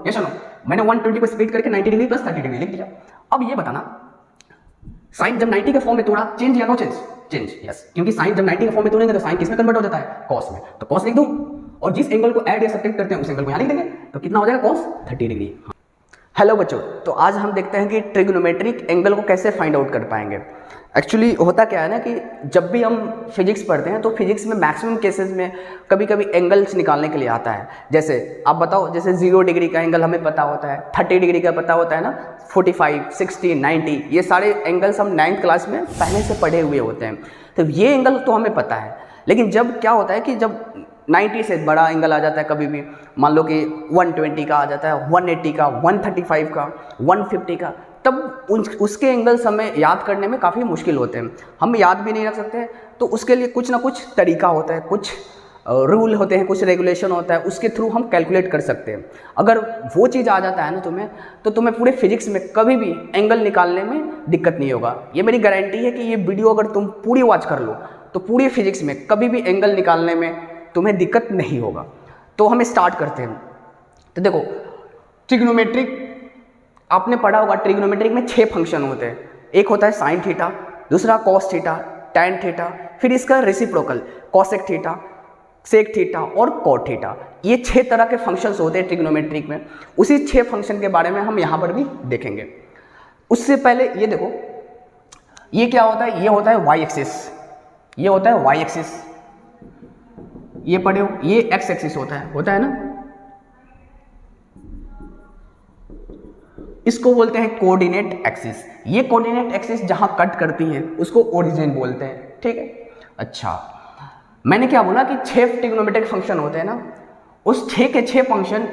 ये सुनो, मैंने 120 को स्प्लिट करके 90 डिग्री प्लस 30 डिग्री लिख दिया। अब ये बताना साइन जब 90 के फॉर्म में तोड़ा, चेंज या नो चेंज? चेंज, यस, क्योंकि साइन जब 90 के फॉर्म में तोड़ेंगे तो साइन किस में कन्वर्ट हो जाता है? कॉस में। तो कॉस लिख दूं और जिस एंगल को ऐड या सब्ट्रैक्ट करते हैं उस एंगल को यहाँ लिख देंगे, तो कितना हो जाएगा? Cos 30 degree. हेलो बच्चों, तो आज हम देखते हैं कि ट्रिग्नोमेट्रिक एंगल को कैसे फाइंड आउट कर पाएंगे। एक्चुअली होता क्या है ना कि जब भी हम फिजिक्स पढ़ते हैं तो फिजिक्स में मैक्सिमम केसेस में कभी कभी एंगल्स निकालने के लिए आता है। जैसे आप बताओ, जैसे 0 डिग्री का एंगल हमें पता होता है, 30 डिग्री का पता होता है ना, 45, 60, 90, ये सारे एंगल्स हम 9th क्लास में पहले से पढ़े हुए होते हैं। तो ये एंगल तो हमें पता है, लेकिन जब क्या होता है कि जब 90 से बड़ा एंगल आ जाता है, कभी भी मान लो कि 120 का आ जाता है, 180 का, 135 का, 150 का, तब उसके एंगल्स हमें याद करने में काफ़ी मुश्किल होते हैं, हम याद भी नहीं रख सकते। तो उसके लिए कुछ ना कुछ तरीका होता है, कुछ रूल होते हैं, कुछ रेगुलेशन होता है, उसके थ्रू हम कैलकुलेट कर सकते हैं। अगर वो चीज़ आ जाता है ना तुम्हें, तो तुम्हें पूरे फिजिक्स में कभी भी एंगल निकालने में दिक्कत नहीं होगा। ये मेरी गारंटी है कि ये वीडियो अगर तुम पूरी वॉच कर लो तो पूरी फिजिक्स में कभी भी एंगल निकालने में तुम्हें दिक्कत नहीं होगा। तो हम स्टार्ट करते हैं। तो देखो, ट्रिग्नोमेट्रिक आपने पढ़ा होगा, ट्रिग्नोमेट्रिक में 6 फंक्शन होते हैं। एक होता है साइन थीटा, दूसरा कॉस थीटा, टैन थीटा, फिर इसका reciprocal cosec theta, sec theta और कॉट थीटा। ये 6 तरह के फंक्शंस होते हैं ट्रिग्नोमेट्रिक में। उसी 6 फंक्शन के बारे में हम यहाँ पर भी देखेंगे। उससे पहले ये देखो, ये क्या होता है? ये होता है वाई एक्सिस, ये होता है वाई एक्सिस, ये पढ़े हो। ये एक्स एक्सिस होता है ना, इसको बोलते हैं कोऑर्डिनेट एक्सिस। ये कोऑर्डिनेट एक्सिस जहां कट करती है उसको ओरिजिन बोलते हैं, ठीक है। अच्छा, मैंने क्या बोला कि 6 ट्रिग्नोमेट्रिक फंक्शन होते हैं ना, उस 6 के 6 फंक्शन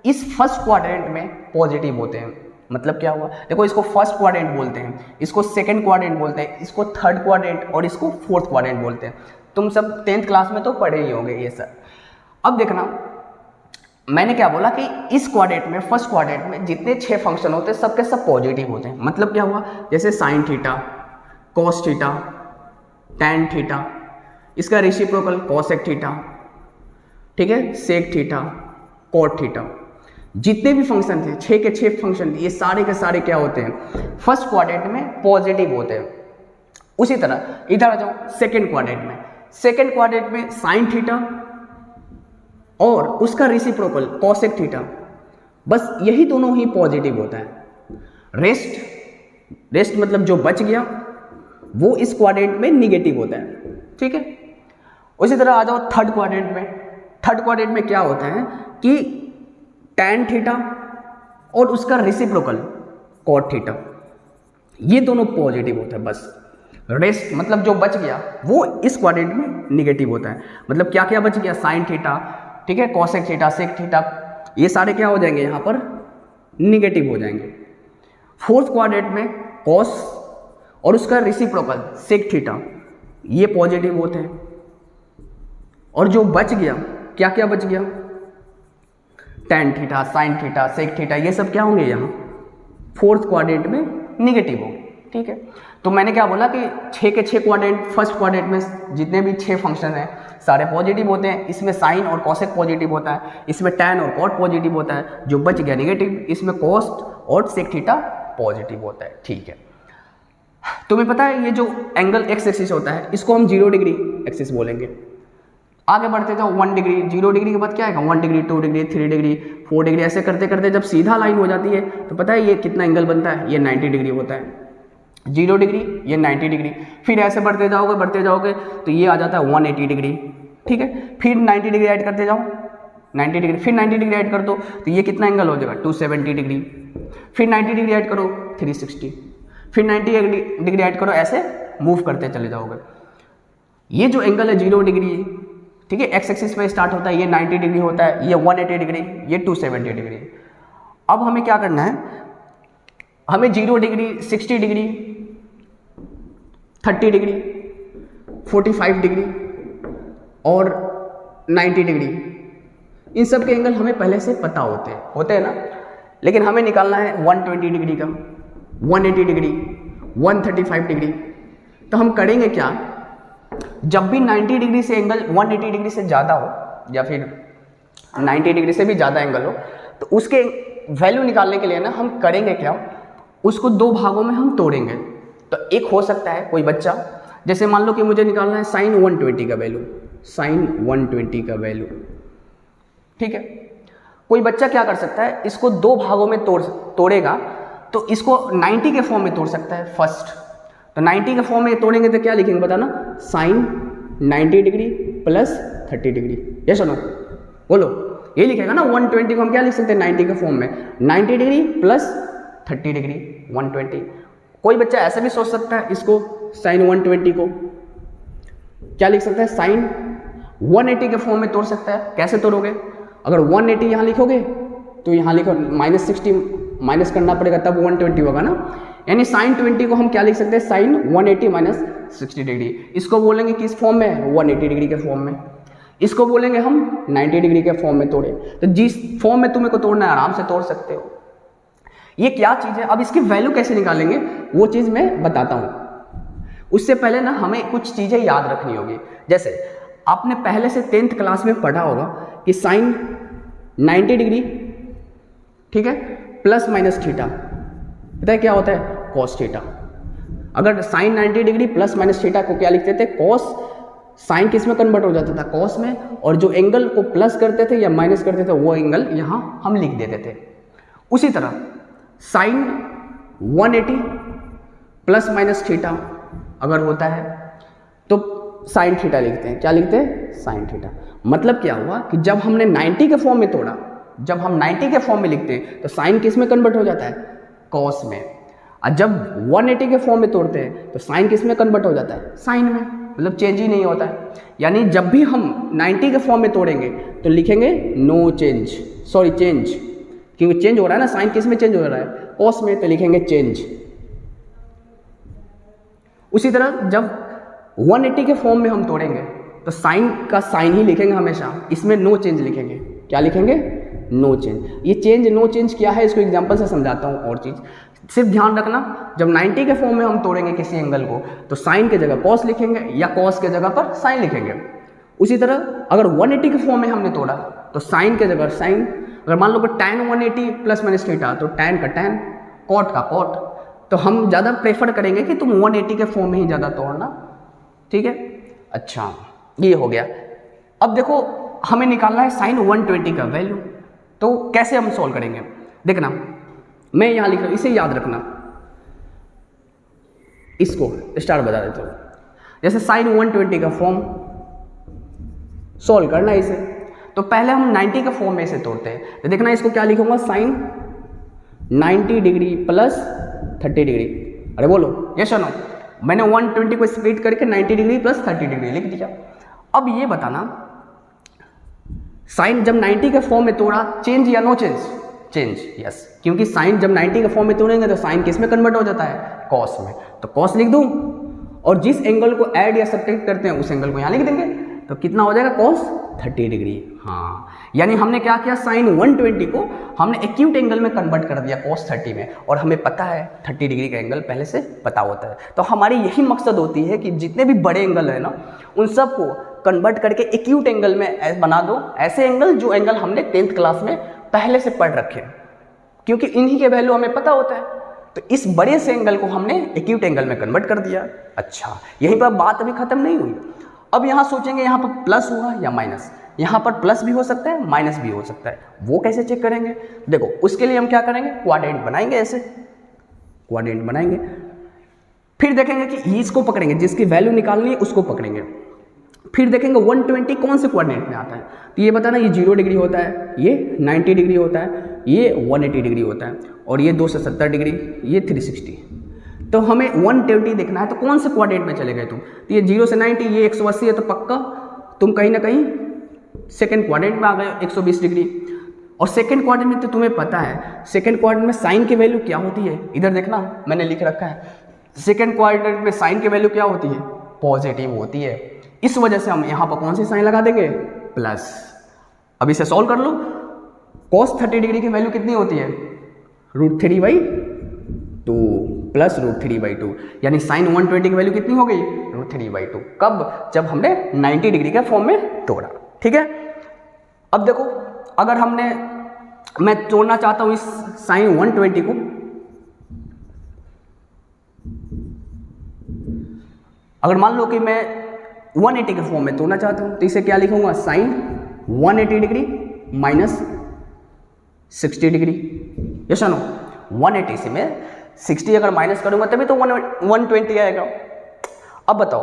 इस फर्स्ट क्वाड्रेंट में पॉजिटिव होते हैं। मतलब क्या हुआ? देखो, इसको फर्स्ट क्वाड्रेंट बोलते हैं, इसको सेकंड क्वाड्रेंट बोलते हैं, इसको थर्ड क्वाड्रेंट और इसको फोर्थ क्वाड्रेंट बोलते हैं। तुम सब 10th क्लास में तो पढ़े ही होंगे ये सब। अब देखना, मैंने क्या बोला कि इस क्वाड्रेंट में, फर्स्ट क्वाड्रेंट में जितने 6 फंक्शन होते हैं सबके सब पॉजिटिव होते हैं। मतलब क्या हुआ? जैसे sine theta, cos theta, tan theta, इसका रेसिप्रोकल कॉसेक थीटा, ठीक है, सेक थीटा, कॉट थीटा, जितने भी फंक्शन थे 6 के 6 फंक्शन, ये सारे के सारे क्या होते हैं? फर्स्ट क्वाड्रेंट में पॉजिटिव होते हैं। उसी तरह इधर आ जाओ, सेकेंड क्वाड्रेंट में, सेकेंड क्वाड्रेंट में साइन थीटा और उसका रेसिप्रोकल कॉसेक थीटा, बस यही दोनों ही पॉजिटिव होता है। रेस्ट मतलब जो बच गया वो इस क्वाड्रेंट में निगेटिव होता है, ठीक है। उसी तरह आ जाओ थर्ड क्वाड्रेंट में। थर्ड क्वाड्रेंट में क्या होता है कि टैन थीटा और उसका रेसिप्रोकल कॉट थीटा, ये दोनों पॉजिटिव होता है। बस रेस्ट मतलब जो बच गया वो इस क्वाड्रेंट में निगेटिव होता है। मतलब क्या क्या बच गया? साइन थीटा, ठीक है, कॉसेक थीटा, सेक थीटा, ये सारे क्या हो जाएंगे? यहाँ पर निगेटिव हो जाएंगे। फोर्थ क्वाड्रेंट में कॉस और उसका रेसिप्रोकल सेक थीटा, ये पॉजिटिव होते हैं। और जो बच गया, क्या क्या बच गया? Tan theta, sine theta, sec theta, ये सब क्या होंगे? यहाँ फोर्थ क्वाड्रेंट में निगेटिव होंगे, ठीक है। तो मैंने क्या बोला कि 6 के 6 क्वाड्रेंट, फर्स्ट क्वाड्रेंट में जितने भी 6 फंक्शन हैं सारे पॉजिटिव होते हैं। इसमें साइन और कॉसेक पॉजिटिव होता है, इसमें टैन और कॉट पॉजिटिव होता है, जो बच गया निगेटिव, इसमें कॉस और सेक थीटा पॉजिटिव होता है, ठीक है। तुम्हें पता है ये जो एंगल एक्स एक्सिस होता है इसको हम 0 डिग्री एक्सिस बोलेंगे। आगे बढ़ते जाओ, 1 डिग्री, 0 डिग्री के बाद क्या आएगा? 1 डिग्री, 2 डिग्री, 3 डिग्री, 4 डिग्री, ऐसे करते करते जब सीधा लाइन हो जाती है तो पता है ये कितना एंगल बनता है? ये 90 डिग्री होता है। 0 डिग्री, ये 90 डिग्री, फिर ऐसे बढ़ते जाओगे तो ये आ जाता है 180 डिग्री, ठीक है। फिर 90 डिग्री ऐड करते जाओ, 90 डिग्री, फिर 90 डिग्री ऐड कर दो तो ये कितना एंगल हो जाएगा? 270 डिग्री, फिर 90 डिग्री ऐड करो 360, फिर 90 डिग्री ऐड करो, ऐसे मूव करते चले जाओगे। ये जो एंगल है 0 डिग्री, ठीक है, एक्स एक्सिस पे स्टार्ट होता है, ये 90 डिग्री होता है, ये 180 डिग्री, ये 270 डिग्री। अब हमें क्या करना है? हमें 0 डिग्री, 60 डिग्री, 30 डिग्री, 45 डिग्री और 90 डिग्री, इन सब के एंगल हमें पहले से पता होते हैं ना। लेकिन हमें निकालना है 120 डिग्री का, 180 डिग्री, 135 डिग्री। तो हम करेंगे क्या? जब भी 90 डिग्री से एंगल 180 डिग्री से ज़्यादा हो या फिर 90 डिग्री से भी ज़्यादा एंगल हो तो उसके वैल्यू निकालने के लिए ना हम करेंगे क्या, उसको दो भागों में हम तोड़ेंगे। तो एक हो सकता है कोई बच्चा, जैसे मान लो कि मुझे निकालना है साइन 120 का वैल्यू, साइन 120 का वैल्यू, ठीक है। कोई बच्चा क्या कर सकता है, इसको दो भागों में तोड़ेगा, तो इसको 90 के फॉर्म में तोड़ सकता है फर्स्ट। तो 90 के फॉर्म में तोड़ेंगे तो क्या लिखेंगे बताना, साइन 90 डिग्री प्लस 30 डिग्री, ये सुनो बोलो, ये लिखेगा ना। 120 को हम क्या लिख सकते हैं 90 के फॉर्म में, 90 डिग्री प्लस 30 डिग्री 120। कोई बच्चा ऐसा भी सोच सकता है, इसको साइन 120 को क्या लिख सकता है, साइन 180 के फॉर्म में तोड़ सकता है। कैसे तोड़ोगे, अगर 180 यहाँ लिखोगे तो यहाँ लिखो -60 माइनस करना पड़ेगा, तब 120 होगा ना। यानी साइन 20 को हम क्या लिख सकते हैं, साइन 180 माइनस 60 डिग्री। इसको बोलेंगे किस फॉर्म में, 180 डिग्री के फॉर्म में। इसको बोलेंगे हम 90 डिग्री के फॉर्म में तोड़े। तो जिस फॉर्म में तुम्हें को तोड़ना है आराम से तोड़ सकते हो। ये क्या चीज़ है, अब इसकी वैल्यू कैसे निकालेंगे वो चीज़ मैं बताता हूँ। उससे पहले ना हमें कुछ चीज़ें याद रखनी होगी। जैसे आपने पहले से 10th क्लास में पढ़ा होगा कि साइन 90 डिग्री, ठीक है, प्लस माइनस थीटा, पता है क्या होता है, कॉस थीटा। अगर sine 90 degree plus minus theta को क्या लिखते थे, कॉस। साइन किस में कन्वर्ट हो जाता था, कॉस में, और जो एंगल को प्लस करते थे या माइनस करते थे वो एंगल यहाँ हम लिख देते थे। उसी तरह साइन 180 प्लस माइनस थीटा अगर होता है तो साइन थीटा लिखते हैं। क्या लिखते हैं, साइन थीटा। मतलब क्या हुआ कि जब हमने 90 के फॉर्म में तोड़ा, जब हम 90 के फॉर्म में लिखते हैं तो साइन किस में कन्वर्ट हो जाता है, कॉस में। और जब 180 के फॉर्म में तोड़ते हैं तो साइन किस में कन्वर्ट हो जाता है, साइन में। मतलब चेंज ही नहीं होता है। यानी जब भी हम 90 के फॉर्म में तोड़ेंगे तो लिखेंगे नो चेंज, सॉरी चेंज, क्योंकि चेंज हो रहा है ना, साइन किस में चेंज हो रहा है, कॉस में, तो लिखेंगे चेंज। उसी तरह जब 180 के फॉर्म में हम तोड़ेंगे तो साइन का साइन ही लिखेंगे हमेशा, इसमें नो चेंज लिखेंगे। क्या लिखेंगे, नो चेंज। ये चेंज नो चेंज क्या है इसको एग्जांपल से समझाता हूँ। और चीज़ सिर्फ ध्यान रखना, जब 90 के फॉर्म में हम तोड़ेंगे किसी एंगल को तो साइन के जगह कॉस लिखेंगे या कॉस के जगह पर साइन लिखेंगे। उसी तरह अगर 180 के फॉर्म में हमने तोड़ा तो साइन के जगह साइन। अगर मान लो कि tan 180 प्लस माइनस थीटा तो tan का tan, कॉट का कॉट। तो हम ज़्यादा प्रेफर करेंगे कि तुम 180 के फॉर्म में ही ज़्यादा तोड़ना, ठीक है। अच्छा, ये हो गया। अब देखो हमें निकालना है साइन 120 का वैल्यू, तो कैसे हम सॉल्व करेंगे, देखना मैं यहाँ लिख रहा हूँ, इसे याद रखना। इसको स्टार बता देता हूँ। जैसे साइन 120 का फॉर्म सॉल्व करना है इसे, तो पहले हम 90 का फॉर्म में इसे तोड़ते हैं। तो देखना इसको क्या लिखूंगा, साइन 90 डिग्री प्लस 30 डिग्री। अरे बोलो यस और नो। मैंने 120 को स्प्लिट करके 90 डिग्री प्लस 30 डिग्री लिख दिया। अब ये बताना साइन जब 90 के फॉर्म में तोड़ा चेंज या नो चेंज, चेंज, यस। क्योंकि साइन जब 90 के फॉर्म में तोड़ेंगे तो साइन किस में कन्वर्ट हो जाता है, कॉस में। तो कॉस लिख दूं और जिस एंगल को ऐड या सब्ट्रैक्ट करते हैं उस एंगल को यहाँ लिख देंगे, तो कितना हो जाएगा, कॉस 30 डिग्री। हाँ, यानी हमने क्या किया, साइन 120 को हमने एक्यूट एंगल में कन्वर्ट कर दिया कॉस 30 में। और हमें पता है 30 डिग्री का एंगल पहले से पता होता है। तो हमारी यही मकसद होती है कि जितने भी बड़े एंगल है ना उन सबको कन्वर्ट करके एक्यूट एंगल में बना दो, ऐसे एंगल जो एंगल हमने 10th क्लास में पहले से पढ़ रखे, क्योंकि इन्हीं के वैल्यू हमें पता होता है। तो इस बड़े से एंगल को हमने एक्यूट एंगल में कन्वर्ट कर दिया। अच्छा, यहीं पर बात अभी खत्म नहीं हुई। अब यहाँ सोचेंगे यहाँ पर प्लस हुआ या माइनस। यहाँ पर प्लस भी हो सकता है, माइनस भी हो सकता है। वो कैसे चेक करेंगे, देखो उसके लिए हम क्या करेंगे, क्वाड्रेंट बनाएंगे। ऐसे क्वाड्रेंट बनाएंगे, फिर देखेंगे कि इसको पकड़ेंगे, जिसकी वैल्यू निकालनी है उसको पकड़ेंगे। फिर देखेंगे 120 कौन से क्वाड्रेंट में आता है। तो ये बताना, ये 0 डिग्री होता है, ये 90 डिग्री होता है, ये 180 डिग्री होता है, और ये 270 डिग्री, ये 360। तो हमें 120 देखना है, तो कौन से क्वाड्रेंट में चले गए तुम। तो ये 0 से 90, ये 180 है, तो पक्का तुम कहीं ना कहीं सेकेंड क्वाड्रेंट में आ गए, 120 डिग्री। और सेकेंड क्वाड्रेंट में तो तुम्हें पता है, सेकेंड क्वाड्रेंट में साइन की वैल्यू क्या होती है, इधर देखना मैंने लिख रखा है। सेकेंड क्वाड्रेंट में साइन की वैल्यू क्या होती है, पॉजिटिव होती है। इस वजह से हम यहाँ पर कौन सी साइन लगा देंगे, प्लस। अब इसे सॉल्व कर लो। cos 30 डिग्री की वैल्यू कितनी होती है, √3/2 प्लस √3/2, यानी साइन 120 की वैल्यू कितनी हो गई, √3/2। कब, जब हमने 90 डिग्री के फॉर्म में तोड़ा। ठीक है। अब देखो, अगर हमने मैं तोड़ना चाहता हूँ इस साइन 120 को, अगर मान लो कि मैं 180 के फॉर्म में तोड़ना चाहता हूँ तो इसे क्या लिखूंगा, sine 180 degree minus 60 degree. Yes no, 180 से मैं 60 अगर माइनस करूंगा तभी तो 120 आएगा। अब बताओ,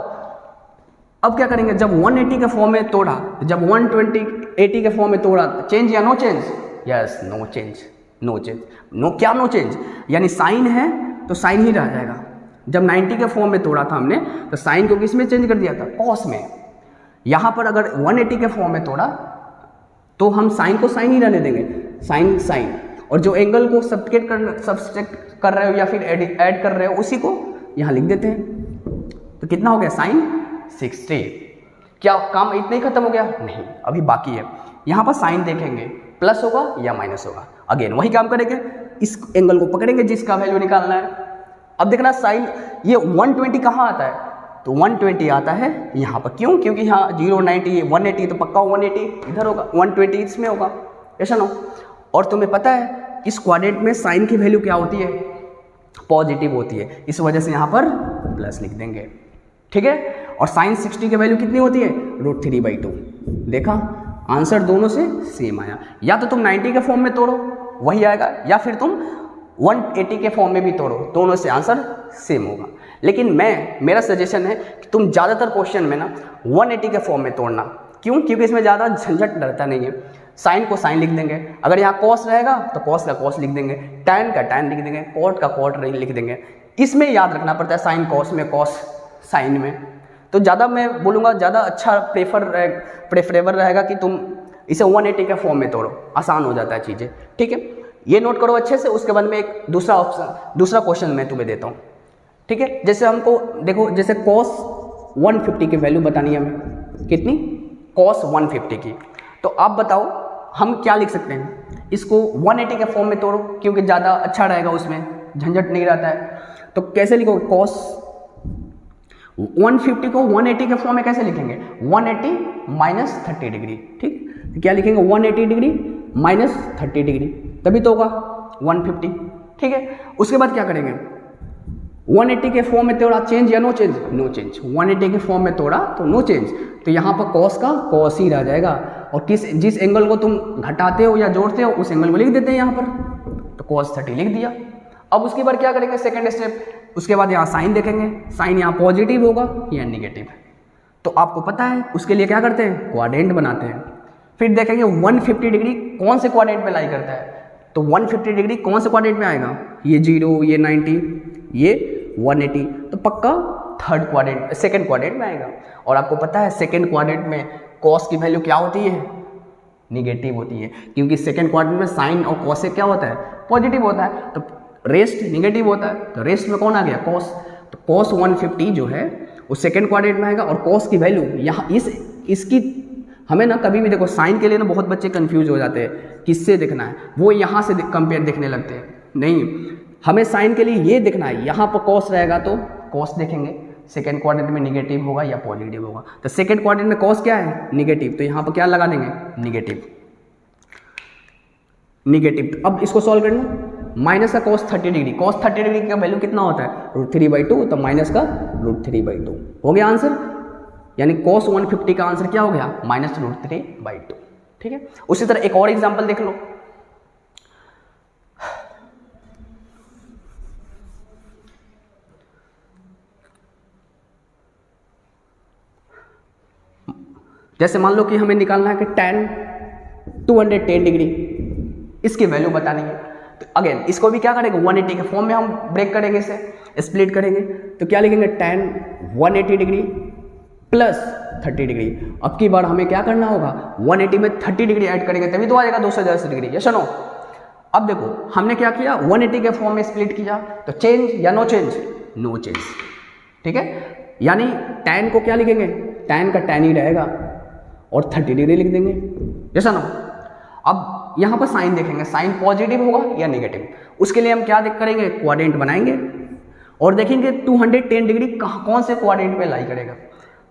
अब क्या करेंगे, जब 180 के फॉर्म में तोड़ा, जब 180 के फॉर्म में तोड़ा, चेंज या no change? Yes, no change, no change, no क्या नो चेंज, यानी साइन है तो साइन ही रह जाएगा। जब 90 के फॉर्म में तोड़ा था हमने तो साइन को किस में चेंज कर दिया था, कॉस में। यहाँ पर अगर 180 के फॉर्म में तोड़ा तो हम साइन को साइन ही रहने देंगे, साइन साइन, और जो एंगल को सब्सट्रैक्ट कर रहे हो या फिर ऐड कर रहे हो उसी को यहाँ लिख देते हैं। तो कितना हो गया, साइन 60। क्या काम इतना ही खत्म हो गया? नहीं, अभी बाकी है। यहाँ पर साइन देखेंगे, प्लस होगा या माइनस होगा, अगेन वही काम करेंगे, इस एंगल को पकड़ेंगे जिसका वैल्यू निकालना है। अब देखना साइन ये 120 कहाँ आता है, तो 120 आता है यहाँ पर। क्यों? क्योंकि यहाँ 0, 90, 180 तो पक्का 180 इधर होगा, 120 इसमें होगा। ऐसा ना। और तुम्हें पता है इस क्वाड्रेंट में साइन की वैल्यू क्या होती है, पॉजिटिव होती है, इस वजह से यहाँ पर प्लस लिख देंगे, ठीक है। और साइन 60 की वैल्यू कितनी होती है, √3/2। देखा, आंसर दोनों से सेम आया। या तो तुम 90 के फॉर्म में तोड़ो वही आएगा, या फिर तुम 180 के फॉर्म में भी तोड़ो, दोनों से आंसर सेम होगा। लेकिन मेरा सजेशन है कि तुम ज़्यादातर क्वेश्चन में ना 180 के फॉर्म में तोड़ना। क्यों? क्योंकि इसमें ज़्यादा झंझट डरता नहीं है। साइन को साइन लिख देंगे, अगर यहाँ कॉस रहेगा तो कॉस का कॉस लिख देंगे, टैन का टैन लिख देंगे, कॉट का कॉट लिख देंगे। इसमें याद रखना पड़ता है साइन कॉस में, कॉस साइन में। तो ज़्यादा मैं बोलूँगा ज़्यादा अच्छा प्रेफरेबल रहेगा कि तुम इसे 180 के फॉर्म में तोड़ो, आसान हो जाता है चीज़ें, ठीक है। ये नोट करो अच्छे से। उसके बाद में एक दूसरा क्वेश्चन मैं तुम्हें देता हूँ, ठीक है। जैसे हमको देखो, जैसे cos 150 की वैल्यू बतानी है हमें, कितनी, cos 150 की। तो आप बताओ हम क्या लिख सकते हैं, इसको 180 के फॉर्म में तोड़ो क्योंकि ज़्यादा अच्छा रहेगा, उसमें झंझट नहीं रहता है। तो कैसे लिखोगे, cos 150 को 180 के फॉर्म में कैसे लिखेंगे, 180 माइनस 30 डिग्री, ठीक। तो क्या लिखेंगे, 180 डिग्री माइनस 30 डिग्री, तभी तो होगा 150, ठीक है। उसके बाद क्या करेंगे, 180 के फॉर्म में तोड़ा, चेंज या नो चेंज, नो चेंज। 180 के फॉर्म में तोड़ा तो नो चेंज, तो यहाँ पर कॉस का कॉस ही रह जाएगा, और जिस एंगल को तुम घटाते हो या जोड़ते हो उस एंगल को लिख देते हैं यहाँ पर, तो cos 30 लिख दिया। अब उसके बाद क्या करेंगे, सेकंड स्टेप, उसके बाद यहाँ साइन देखेंगे, साइन यहाँ पॉजिटिव होगा या नेगेटिव। तो आपको पता है उसके लिए क्या करते हैं, क्वाड्रेंट बनाते हैं। फिर देखेंगे 150 डिग्री कौन से क्वाड्रेंट में लाई करता है, तो 150 डिग्री कौन से क्वाड्रेंट में आएगा, ये 0, ये 90, ये 180, तो पक्का सेकंड क्वाड्रेंट में आएगा। और आपको पता है सेकंड क्वाड्रेंट में कॉस की वैल्यू क्या होती है, निगेटिव होती है, क्योंकि सेकंड क्वाड्रेंट में साइन और कॉस से क्या होता है, पॉजिटिव होता है, तो रेस्ट निगेटिव होता है, तो रेस्ट में कौन आ गया, कॉस। तो कॉस 150 जो है वो सेकंड क्वाड्रेंट में आएगा। और कॉस की वैल्यू यहाँ इसकी हमें ना कभी भी देखो, साइन के लिए ना बहुत बच्चे कंफ्यूज हो जाते हैं, किससे देखना है, वो यहाँ से कंपेयर देखने लगते हैं। नहीं, हमें साइन के लिए ये देखना है, यहाँ पर कॉस रहेगा तो कॉस देखेंगे, सेकंड क्वाड्रेंट में निगेटिव होगा या पॉजिटिव होगा। तो सेकंड क्वाड्रेंट में कॉस क्या है, निगेटिव, तो यहाँ पर क्या लगा देंगे, निगेटिव। तो अब इसको सॉल्व करना, माइनस का cos 30 डिग्री, cos 30 डिग्री का वैल्यू कितना होता है, √3/2, तो माइनस का √3/2 हो गया आंसर। यानी cos 150 का आंसर क्या हो गया, माइनस √3/2, ठीक है। उसी तरह एक और एग्जाम्पल देख लो, जैसे मान लो कि हमें निकालना है कि tan 210 डिग्री, इसकी वैल्यू बतानी है। तो अगेन इसको भी क्या करेंगे, 180 के फॉर्म में हम ब्रेक करेंगे, इसे स्प्लिट करेंगे। तो क्या लिखेंगे, tan 180 डिग्री प्लस 30 डिग्री। अब की बार हमें क्या करना होगा, 180 में 30 डिग्री ऐड करेंगे तभी तो आ जाएगा 210 डिग्री, यस नो। अब देखो हमने क्या किया, 180 के फॉर्म में स्प्लिट किया, तो चेंज या नो चेंज, नो चेंज, ठीक है। यानी tan को क्या लिखेंगे, tan का tan ही रहेगा और 30 डिग्री लिख देंगे, जैसा ना। अब यहाँ पर साइन देखेंगे, साइन पॉजिटिव होगा या नेगेटिव, उसके लिए हम क्या करेंगे, क्वाड्रेंट बनाएंगे और देखेंगे 210 डिग्री कौन से क्वाड्रेंट में लाई करेगा।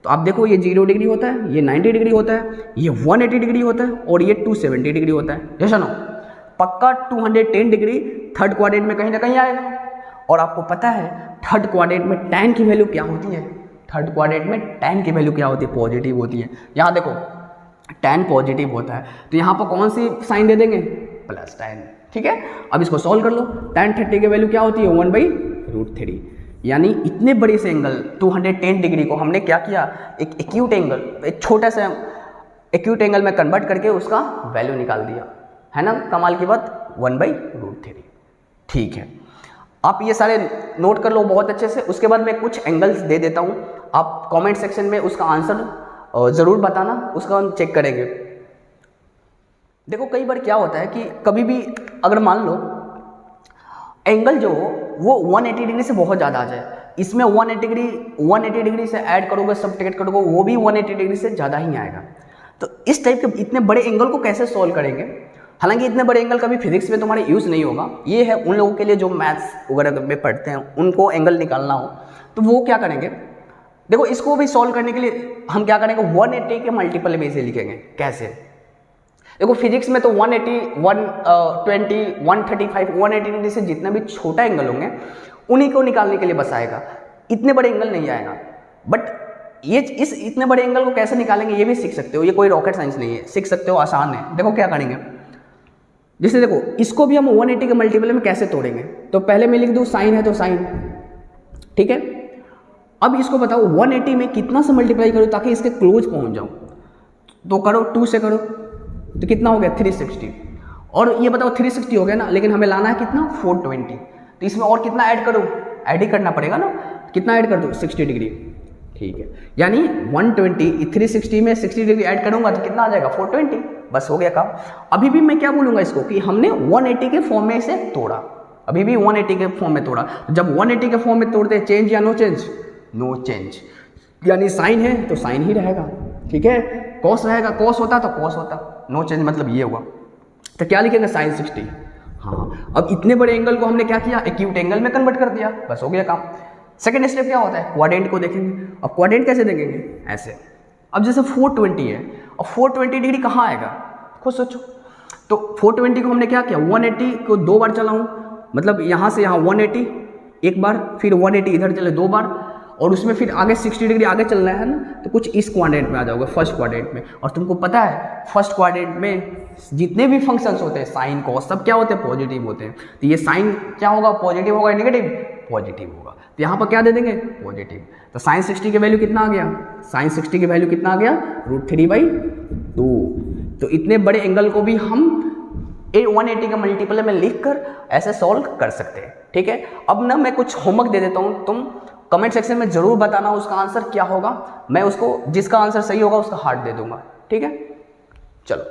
तो आप देखो ये 0 डिग्री होता है, ये 90 डिग्री होता है, ये 180 डिग्री होता है और ये 270 डिग्री होता है, जैसा ना। पक्का 210 डिग्री थर्ड क्वाड्रेंट में कहीं ना कहीं आएगा। और आपको पता है थर्ड क्वाड्रेंट में tan की वैल्यू क्या होती है, थर्ड क्वाड्रेंट में tan की वैल्यू क्या होती है, पॉजिटिव होती है। यहाँ देखो tan पॉजिटिव होता है, तो यहाँ पर कौन सी साइन दे देंगे, प्लस tan, ठीक है। अब इसको सॉल्व कर लो, tan 30 की वैल्यू क्या होती है 1/√3, यानी इतने बड़े से एंगल 210 डिग्री को हमने क्या किया, एक एक्यूट एंगल, एक छोटा सा एक्यूट एंगल में कन्वर्ट करके उसका वैल्यू निकाल दिया, है ना कमाल की बात, 1/√3। ठीक है, आप ये सारे नोट कर लो बहुत अच्छे से। उसके बाद मैं कुछ एंगल्स दे देता हूँ, आप कमेंट सेक्शन में उसका आंसर ज़रूर बताना, उसका हम चेक करेंगे। देखो कई बार क्या होता है कि कभी भी अगर मान लो एंगल जो वो 180 डिग्री से बहुत ज़्यादा आ जाए, इसमें 180 डिग्री से ऐड करोगे, सब्ट्रैक्ट करोगे, वो भी 180 डिग्री से ज़्यादा ही आएगा। तो इस टाइप के इतने बड़े एंगल को कैसे सॉल्व करेंगे, हालांकि इतने बड़े एंगल कभी फिजिक्स में तुम्हारे यूज़ नहीं होगा, ये है उन लोगों के लिए जो मैथ्स वगैरह में पढ़ते हैं, उनको एंगल निकालना हो तो वो क्या करेंगे। देखो इसको भी सॉल्व करने के लिए हम क्या करेंगे, 180 के मल्टीपल में से लिखेंगे। कैसे, देखो फिजिक्स में तो 180, 120, 135, 180 डिग्री से जितना भी छोटा एंगल होंगे उन्हीं को निकालने के लिए बस आएगा, इतने बड़े एंगल नहीं आएगा। बट ये इस इतने बड़े एंगल को कैसे निकालेंगे ये भी सीख सकते हो, ये कोई रॉकेट साइंस नहीं है, सीख सकते हो, आसान है। देखो क्या करेंगे, जैसे देखो इसको भी हम 180 के मल्टीपल में कैसे तोड़ेंगे, तो पहले मैं लिख दूँ साइन है तो साइन, ठीक है। अब इसको बताओ 180 में कितना से मल्टीप्लाई करो ताकि इसके क्लोज पहुंच जाऊं, तो करो 2 से करो तो कितना हो गया 360, और ये बताओ 360 हो गया ना, लेकिन हमें लाना है कितना 420, तो इसमें और कितना ऐड करो, ऐड ही करना पड़ेगा ना, कितना ऐड कर दो 60 डिग्री, ठीक है। यानी 120 360 में 60 डिग्री ऐड करूंगा तो कितना आ जाएगा 420, बस हो गया काम। अभी भी मैं क्या बोलूँगा इसको कि हमने 180 के फॉर्म में इसे तोड़ा, अभी भी 180 के फॉर्म में तोड़ा। जब 180 के फॉर्म में तोड़ते हैं चेंज या नो चेंज, नो चेंज, यानी साइन है तो साइन ही रहेगा, ठीक है। कॉस रहेगा, कॉस होता तो कॉस होता, नो चेंज मतलब ये हुआ। तो क्या लिखेंगे साइन 60। हाँ, अब इतने बड़े एंगल को हमने क्या किया, एक्यूट एंगल में कन्वर्ट कर दिया, बस हो गया काम। सेकंड स्टेप क्या होता है, क्वाड्रेंट को देखेंगे। अब क्वाड्रेंट कैसे देखेंगे, ऐसे। अब जैसे 420 है, अब 420 डिग्री कहाँ आएगा, खुद सोचो। तो 420 को हमने क्या किया, 180 को 2 बार चलाऊँ, मतलब यहाँ से यहाँ 180 एक बार, फिर 180 इधर चले 2 बार, और उसमें फिर आगे 60 डिग्री आगे चलना है ना, तो कुछ इस क्वाड्रेंट में आ जाओगे, फर्स्ट क्वाड्रेंट में। और तुमको पता है फर्स्ट क्वाड्रेंट में जितने भी फंक्शंस होते हैं साइन कॉस सब क्या होते हैं, पॉजिटिव होते हैं। तो ये साइन क्या होगा, पॉजिटिव होगा, नेगेटिव पॉजिटिव होगा। तो यहाँ पर क्या दे देंगे, पॉजिटिव। तो साइन 60 की वैल्यू कितना आ गया, साइन 60 की वैल्यू कितना आ गया, √3/2। तो इतने बड़े एंगल को भी हम 180 के मल्टीपल में लिख कर ऐसे सॉल्व कर सकते हैं, ठीक है। अब ना मैं कुछ होमवर्क दे देता हूँ, तुम कमेंट सेक्शन में जरूर बताना उसका आंसर क्या होगा, मैं उसको जिसका आंसर सही होगा उसका हार्ट दे दूंगा, ठीक है। चलो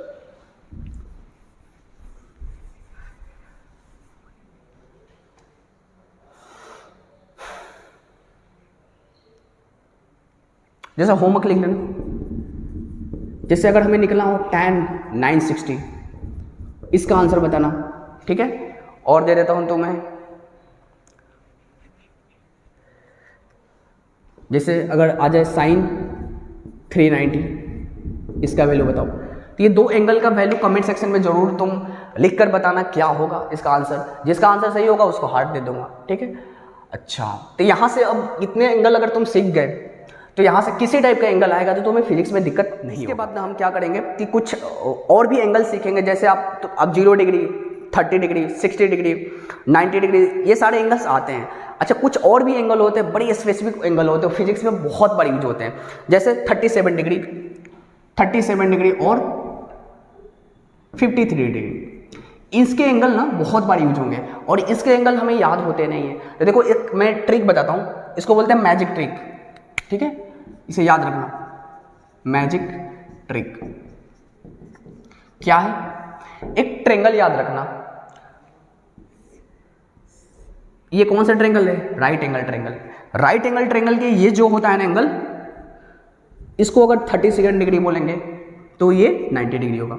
जैसा होमवर्क लिख लेना, जैसे अगर हमें निकला हो tan 960, इसका आंसर बताना, ठीक है। और दे देता हूं तुम्हें, जैसे अगर आ जाए sin 390, इसका वैल्यू बताओ। तो ये 2 एंगल का वैल्यू कमेंट सेक्शन में जरूर तुम लिख कर बताना क्या होगा इसका आंसर, जिसका आंसर सही होगा उसको हार्ट दे दूंगा, ठीक है। अच्छा, तो यहाँ से अब इतने एंगल अगर तुम सीख गए तो यहाँ से किसी टाइप का एंगल आएगा तो तुम्हें फिजिक्स में दिक्कत नहीं। इसके बाद ना हम क्या करेंगे कि कुछ और भी एंगल सीखेंगे, जैसे आप 0 डिग्री, 30 डिग्री, 60 डिग्री, 90 डिग्री, ये सारे एंगल्स आते हैं। अच्छा, कुछ और भी एंगल होते हैं, बड़े स्पेसिफिक एंगल होते हैं, फिजिक्स में बहुत बार यूज होते हैं, जैसे 37 डिग्री, 37 डिग्री और 53 डिग्री। इसके एंगल ना बहुत बार यूज होंगे और इसके एंगल हमें याद होते नहीं है। तो देखो एक मैं ट्रिक बताता हूँ, इसको बोलते हैं मैजिक ट्रिक, ठीक है, इसे याद रखना। मैजिक ट्रिक क्या है, एक ट्रेंगल याद रखना। ये कौन सा ट्रेंगल है, right angle triangle. Right angle triangle के ये जो होता है ना एंगल, इसको अगर 37 डिग्री बोलेंगे तो ये 90 डिग्री होगा।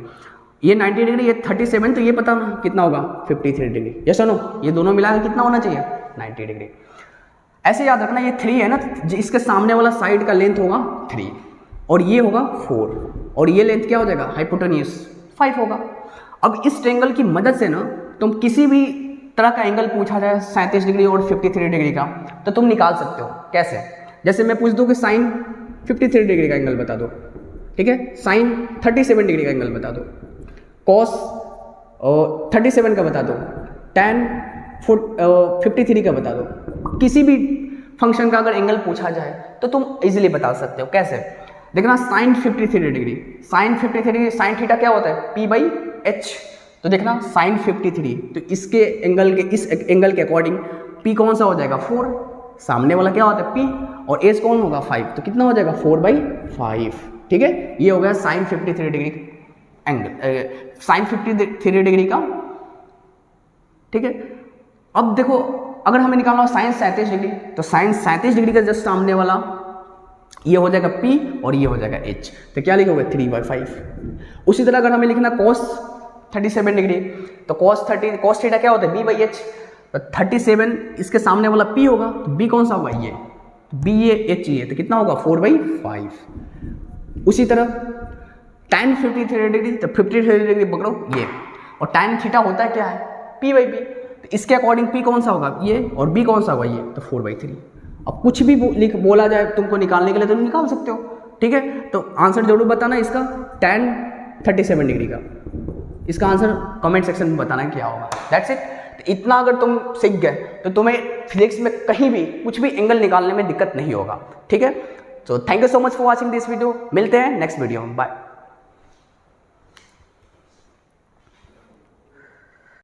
ये 90 डिग्री, ये 37, तो ये पता ना कितना होगा 53 डिग्री। ये सुनो, ये दोनों मिलाकर कितना होना चाहिए 90 डिग्री। ऐसे याद रखना, ये 3 है ना, इसके सामने वाला साइड का लेंथ होगा 3 और ये होगा 4 और ये लेंथ क्या हो जाएगा, हाइपोटेन्यूज 5 होगा। अब इस ट्रेंगल की मदद से ना तुम किसी भी तरह का एंगल पूछा जाए 37 डिग्री और 53 डिग्री का, तो तुम निकाल सकते हो। कैसे? जैसे मैं पूछ दूँ कि साइन 53 डिग्री का एंगल बता दो, ठीक है, साइन 37 डिग्री का एंगल बता दो, कॉस 37 का बता दो, टैन 53 का बता दो। किसी भी फंक्शन का अगर एंगल पूछा जाए तो तुम इजीली बता सकते हो। कैसे? देखना, sine 53 degree, sine 53 degree, sine theta क्या होता है? P by H. तो देखना साइन 53, तो इसके एंगल के, इस एंगल के अकॉर्डिंग P कौन सा हो जाएगा? 4। सामने वाला क्या होता है? P, और एच कौन होगा? 5। तो कितना हो जाएगा? 4/5। ठीक है, ये हो गया sine 53 degree angle, sine 53 degree का। ठीक है, अब देखो अगर हमें निकालना हो साइन 37 डिग्री, तो साइन 37 डिग्री का जस्ट सामने वाला ये हो जाएगा P और ये हो जाएगा H, तो क्या लिखोगे? 3/5। उसी तरह अगर हमें लिखना cos 37 डिग्री, तो cos थीटा क्या होता है? B by H. तो 37 इसके सामने वाला P होगा, तो B कौन सा होगा? ये B, ये H, ये, तो कितना होगा? 4/5। उसी तरह tan 53 डिग्री, तो 53 डिग्री पकड़ो ये, और tan थीटा होता है क्या है? P by B। तो इसके अकॉर्डिंग P कौन सा होगा? ये, और B कौन सा होगा? ये, तो 4/3। अब कुछ भी बोला जाए तुमको निकालने के लिए, तुम निकाल सकते हो। ठीक है, तो आंसर जरूर बताना इसका, tan 37 डिग्री का। इसका आंसर कमेंट सेक्शन में बताना क्या होगा। That's it. तो इतना अगर तुम सीख गए तो तुम्हें फिजिक्स में कहीं भी कुछ भी एंगल निकालने में दिक्कत नहीं होगा। ठीक है, तो thank you so much for watching this video. मिलते हैं नेक्स्ट वीडियो में, बाय।